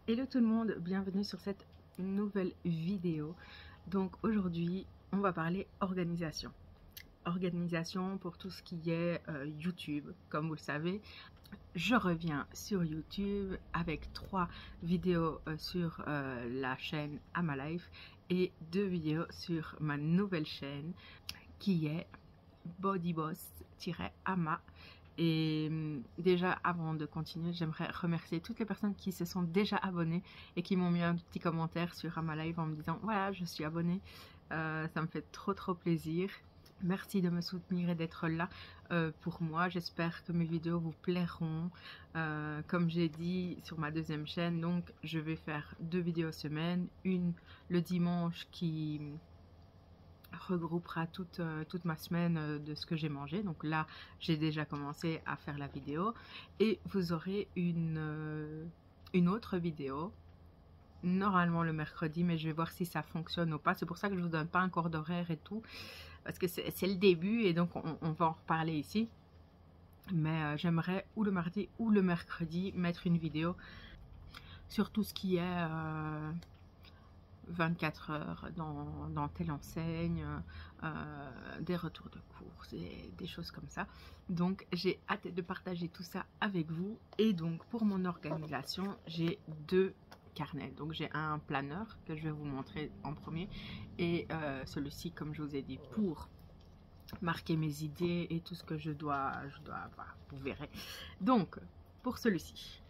Hello tout le monde, bienvenue sur cette nouvelle vidéo. Donc aujourd'hui, on va parler organisation. Organisation pour tout ce qui est YouTube. Comme vous le savez, je reviens sur YouTube avec 3 vidéos sur la chaîne Amalife et 2 vidéos sur ma nouvelle chaîne qui est Bodyboss-Ama. Et déjà avant de continuer, j'aimerais remercier toutes les personnes qui se sont déjà abonnées et qui m'ont mis un petit commentaire sur Amalife en me disant voilà, je suis abonnée. Ça me fait trop plaisir. Merci de me soutenir et d'être là pour moi. J'espère que mes vidéos vous plairont. Comme j'ai dit sur ma deuxième chaîne, donc je vais faire 2 vidéos semaine, une le dimanche qui regroupera toute ma semaine de ce que j'ai mangé. Donc là, j'ai déjà commencé à faire la vidéo et vous aurez une autre vidéo normalement le mercredi, mais je vais voir si ça fonctionne ou pas. C'est pour ça que je vous donne pas encore d'horaire et tout, parce que c'est le début et donc on va en reparler ici. Mais j'aimerais ou le mardi ou le mercredi mettre une vidéo sur tout ce qui est 24 heures dans telle enseigne, des retours de courses et des choses comme ça. Donc j'ai hâte de partager tout ça avec vous. Et donc pour mon organisation, j'ai 2 carnets. Donc j'ai un planeur que je vais vous montrer en premier et celui-ci, comme je vous ai dit, pour marquer mes idées et tout ce que je dois voilà, vous verrez. Donc pour celui-ci,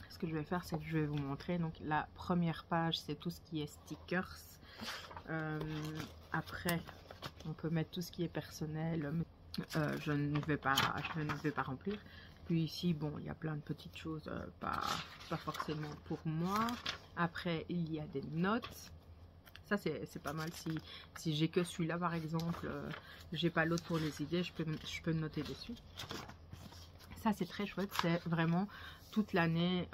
ce que je vais faire, c'est que je vais vous montrer. Donc la première page, c'est tout ce qui est stickers. Après, on peut mettre tout ce qui est personnel. Je ne vais pas remplir. Puis ici, bon, il y a plein de petites choses, pas forcément pour moi. Après, il y a des notes. Ça, c'est pas mal. Si j'ai que celui-là, par exemple, j'ai pas l'autre pour les idées, je peux noter dessus. Ça, c'est très chouette. C'est vraiment toute l'année,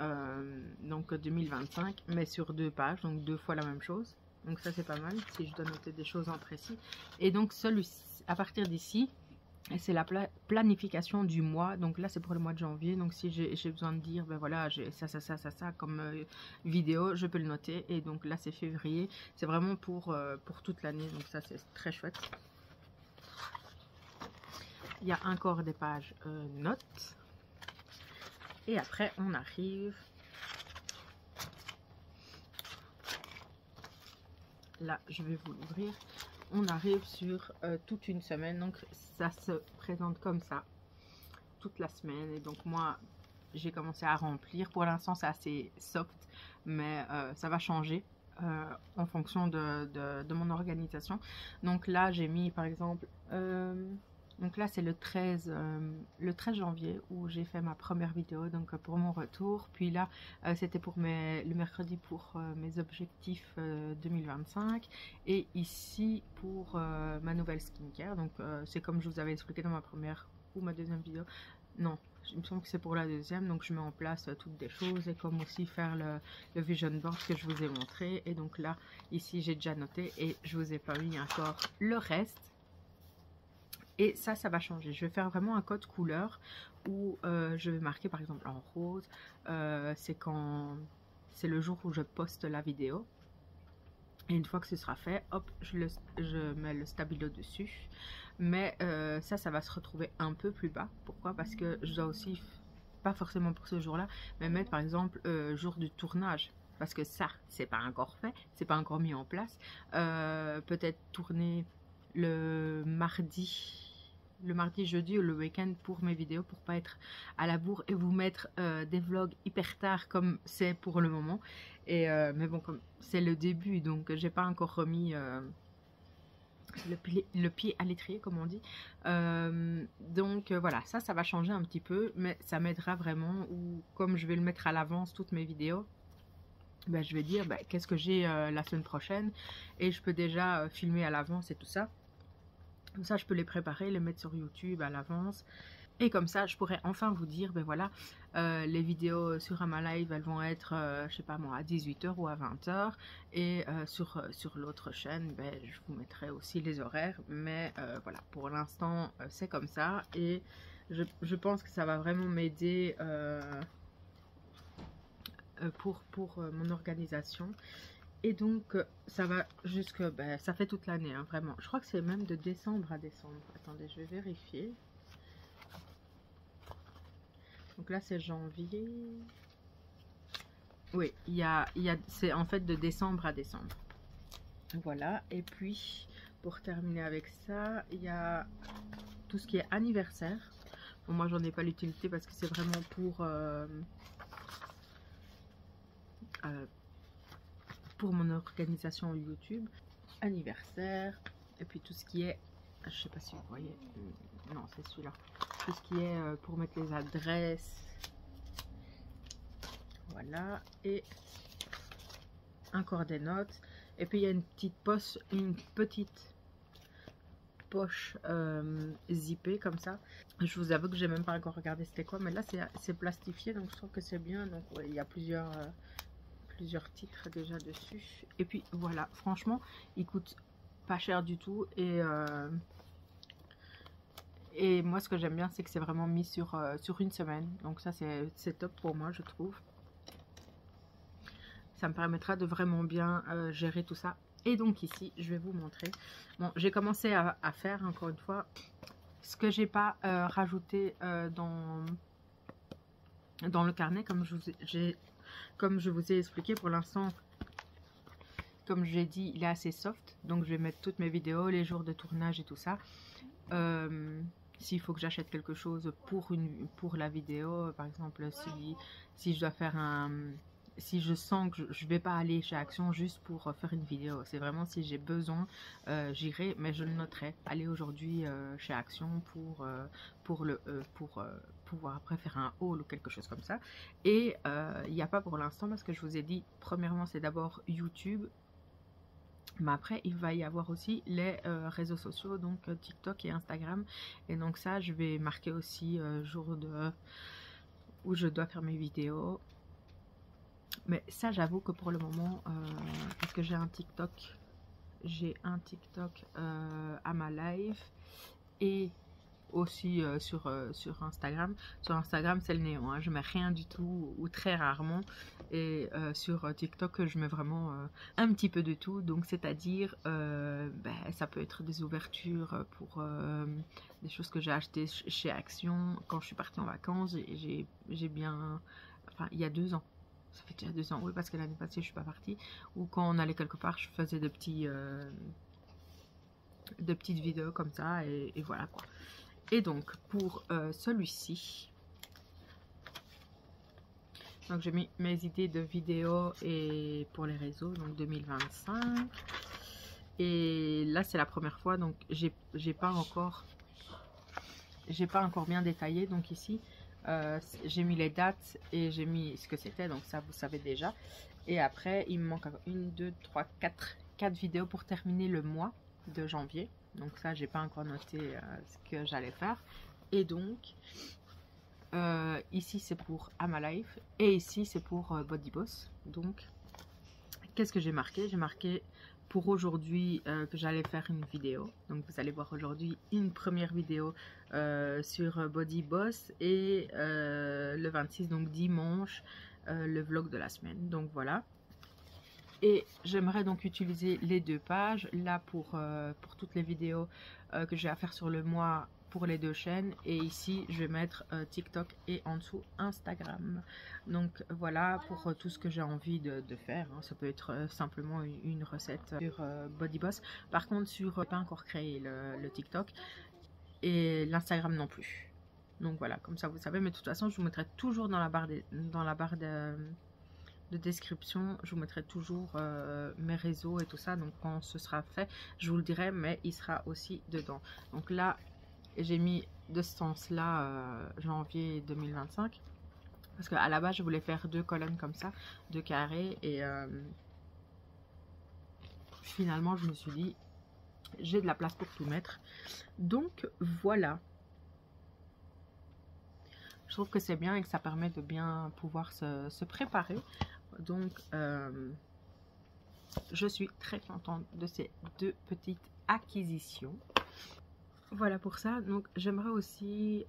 donc 2025, mais sur 2 pages, donc 2 fois la même chose. Donc ça, c'est pas mal si je dois noter des choses en précis. Et donc celui-ci, à partir d'ici, c'est la planification du mois. Donc là, c'est pour le mois de janvier. Donc si j'ai besoin de dire, ben voilà, j'ai ça comme vidéo, je peux le noter. Et donc là, c'est février. C'est vraiment pour toute l'année. Donc ça, c'est très chouette. Il y a encore des pages notes. Et après, on arrive là, je vais vous l'ouvrir. On arrive sur toute une semaine. Donc, ça se présente comme ça toute la semaine. Et donc, moi, j'ai commencé à remplir. Pour l'instant, c'est assez soft, mais ça va changer en fonction de mon organisation. Donc là, j'ai mis, par exemple... donc là, c'est le 13 janvier où j'ai fait ma première vidéo, donc pour mon retour. Puis là, c'était pour le mercredi pour mes objectifs 2025. Et ici, pour ma nouvelle skincare. Donc, c'est comme je vous avais expliqué dans ma première ou ma deuxième vidéo. Non, il me semble que c'est pour la deuxième. Donc, je mets en place toutes des choses et comme aussi faire le vision board que je vous ai montré. Et donc là, ici, j'ai déjà noté et je vous ai pas mis encore le reste. Et ça va changer. Je vais faire vraiment un code couleur où je vais marquer par exemple en rose. C'est le jour où je poste la vidéo. Et une fois que ce sera fait, hop, je mets le stabilo dessus. Mais ça va se retrouver un peu plus bas. Pourquoi? Parce que je dois aussi, pas forcément pour ce jour-là, mais mettre par exemple jour du tournage. Parce que ça, c'est pas encore fait, c'est pas encore mis en place. Peut-être tourner le mardi, jeudi ou le week-end pour mes vidéos pour pas être à la bourre et vous mettre des vlogs hyper tard comme c'est pour le moment. Et mais bon, comme c'est le début, donc j'ai pas encore remis le pied à l'étrier comme on dit. Donc voilà, ça va changer un petit peu, mais ça m'aidera vraiment. Ou comme je vais le mettre à l'avance toutes mes vidéos, ben, je vais dire ben, qu'est-ce que j'ai la semaine prochaine et je peux déjà filmer à l'avance et tout ça. Comme ça, je peux les préparer, les mettre sur YouTube à l'avance. Et comme ça, je pourrais enfin vous dire, ben voilà, les vidéos sur Amalife, elles vont être, je sais pas moi, à 18 h ou à 20 h. Et sur l'autre chaîne, ben, je vous mettrai aussi les horaires. Mais voilà, pour l'instant, c'est comme ça. Et je pense que ça va vraiment m'aider pour mon organisation. Et donc ça va jusque, ben, ça fait toute l'année, hein, vraiment. Je crois que c'est même de décembre à décembre. Attendez, je vais vérifier. Donc là c'est janvier. Oui, c'est en fait de décembre à décembre. Voilà, et puis pour terminer avec ça, il y a tout ce qui est anniversaire. Bon, moi j'en ai pas l'utilité parce que c'est vraiment pour mon organisation YouTube. Anniversaire, et puis tout ce qui est, je sais pas si vous voyez, non c'est celui-là, tout ce qui est pour mettre les adresses, voilà, et encore des notes. Et puis il y a une petite poche zippée comme ça. Je vous avoue que j'ai même pas encore regardé c'était quoi, mais là c'est plastifié, donc je trouve que c'est bien. Donc ouais, il y a plusieurs titres déjà dessus. Et puis voilà, franchement il coûte pas cher du tout, et moi ce que j'aime bien c'est que c'est vraiment mis sur une semaine, donc ça c'est top pour moi, je trouve. Ça me permettra de vraiment bien gérer tout ça. Et donc ici je vais vous montrer, bon j'ai commencé à faire encore une fois ce que j'ai pas rajouté dans le carnet, comme je vous ai expliqué. Pour l'instant, comme j'ai dit, il est assez soft, donc je vais mettre toutes mes vidéos, les jours de tournage et tout ça. S'il faut que j'achète quelque chose pour la vidéo, par exemple, si je dois faire si je sens que je vais pas aller chez Action juste pour faire une vidéo, c'est vraiment si j'ai besoin, j'irai, mais je le noterai. Aller aujourd'hui chez Action pour pouvoir après faire un haul ou quelque chose comme ça. Et il n'y a pas pour l'instant parce que je vous ai dit, premièrement c'est d'abord YouTube. Mais après, il va y avoir aussi les réseaux sociaux, donc TikTok et Instagram. Et donc ça, je vais marquer aussi jour où je dois faire mes vidéos. Mais ça, j'avoue que pour le moment, parce que j'ai un TikTok à ma live et aussi sur Instagram. Sur Instagram, c'est le néant, hein. Je mets rien du tout ou très rarement. Et sur TikTok, je mets vraiment un petit peu de tout. Donc, c'est-à-dire, ça peut être des ouvertures pour des choses que j'ai achetées chez Action quand je suis partie en vacances. J'ai bien... Enfin, il y a 2 ans. Ça fait déjà 2 ans, oui, parce que l'année passée, je suis pas partie. Ou quand on allait quelque part, je faisais de petites vidéos comme ça. Et voilà, quoi. Et donc pour celui-ci, donc j'ai mis mes idées de vidéos et pour les réseaux, donc 2025. Et là c'est la première fois, donc j'ai pas encore bien détaillé. Donc ici j'ai mis les dates et j'ai mis ce que c'était, donc ça vous savez déjà. Et après il me manque 1, 2, 3, 4 vidéos pour terminer le mois de janvier. Donc ça, j'ai pas encore noté ce que j'allais faire. Et donc, ici, c'est pour Amalife. Et ici, c'est pour Body Boss. Donc, qu'est-ce que j'ai marqué? J'ai marqué pour aujourd'hui que j'allais faire une vidéo. Donc, vous allez voir aujourd'hui une première vidéo sur Body Boss. Et le 26, donc dimanche, le vlog de la semaine. Donc, voilà. Et j'aimerais donc utiliser les 2 pages là pour toutes les vidéos que j'ai à faire sur le mois pour les 2 chaînes. Et ici je vais mettre TikTok et en dessous Instagram. Donc voilà pour tout ce que j'ai envie de faire, hein. Ça peut être simplement une recette sur Body Boss. Par contre sur pas encore créé le TikTok et l'Instagram non plus. Donc voilà, comme ça vous savez. Mais de toute façon je vous mettrai toujours dans la barre de description, je vous mettrai toujours mes réseaux et tout ça. Donc quand ce sera fait, je vous le dirai, mais il sera aussi dedans. Donc là, j'ai mis de ce sens-là janvier 2025. Parce qu'à la base, je voulais faire 2 colonnes comme ça, 2 carrés. Et finalement, je me suis dit, j'ai de la place pour tout mettre. Donc voilà. Je trouve que c'est bien et que ça permet de bien pouvoir se préparer. Donc, je suis très contente de ces 2 petites acquisitions. Voilà pour ça. Donc, j'aimerais aussi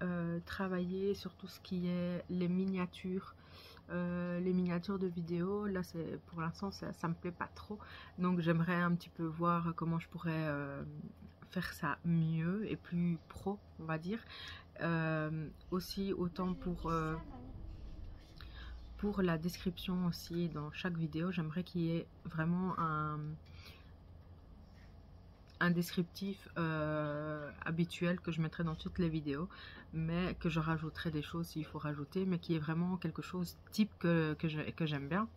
travailler sur tout ce qui est les miniatures les miniatures de vidéos, là c'est pour l'instant ça me plaît pas trop, donc j'aimerais un petit peu voir comment je pourrais faire ça mieux et plus pro, on va dire. Aussi autant pour la description aussi dans chaque vidéo, j'aimerais qu'il y ait vraiment un descriptif habituel que je mettrai dans toutes les vidéos, mais que je rajouterai des choses s'il faut rajouter, mais qui est vraiment quelque chose type que j'aime bien.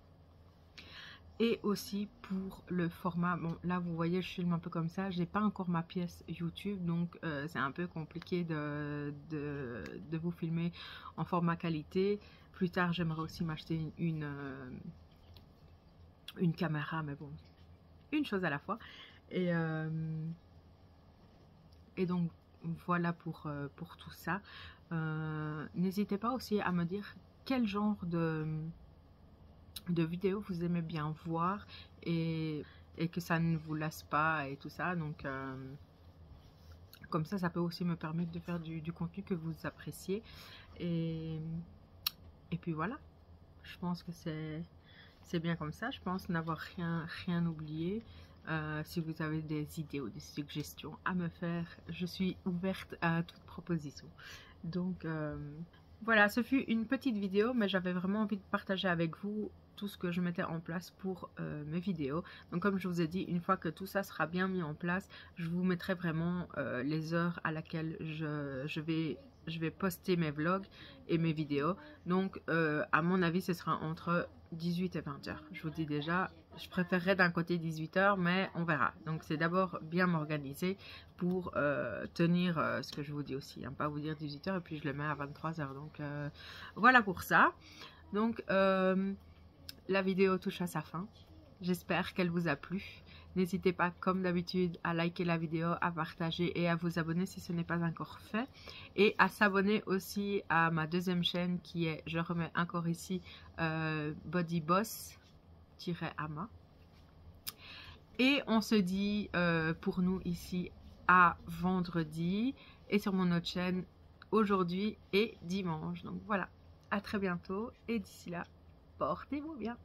Et aussi pour le format, bon là vous voyez je filme un peu comme ça, j'ai pas encore ma pièce YouTube, donc c'est un peu compliqué de vous filmer en format qualité. Plus tard j'aimerais aussi m'acheter une caméra, mais bon, une chose à la fois. Et donc voilà pour tout ça. N'hésitez pas aussi à me dire quel genre de vidéos vous aimez bien voir et que ça ne vous lasse pas et tout ça. Donc comme ça peut aussi me permettre de faire du contenu que vous appréciez. Et puis voilà, je pense que c'est bien comme ça. Je pense n'avoir rien oublié. Si vous avez des idées ou des suggestions à me faire, je suis ouverte à toute proposition. Donc voilà, ce fut une petite vidéo, mais j'avais vraiment envie de partager avec vous tout ce que je mettais en place pour mes vidéos. Donc comme je vous ai dit, une fois que tout ça sera bien mis en place, je vous mettrai vraiment les heures à laquelle je vais poster mes vlogs et mes vidéos. Donc à mon avis ce sera entre 18 et 20 heures. Je vous dis déjà, je préférerais d'un côté 18 heures, mais on verra. Donc c'est d'abord bien m'organiser pour tenir ce que je vous dis aussi, hein, pas vous dire 18 heures et puis je le mets à 23 heures. Donc voilà pour ça. Donc la vidéo touche à sa fin. J'espère qu'elle vous a plu. N'hésitez pas, comme d'habitude, à liker la vidéo, à partager et à vous abonner si ce n'est pas encore fait. Et à s'abonner aussi à ma deuxième chaîne qui est, je remets encore ici, Body Boss-Ama. Et on se dit pour nous ici à vendredi et sur mon autre chaîne aujourd'hui et dimanche. Donc voilà, à très bientôt et d'ici là, portez-vous bien.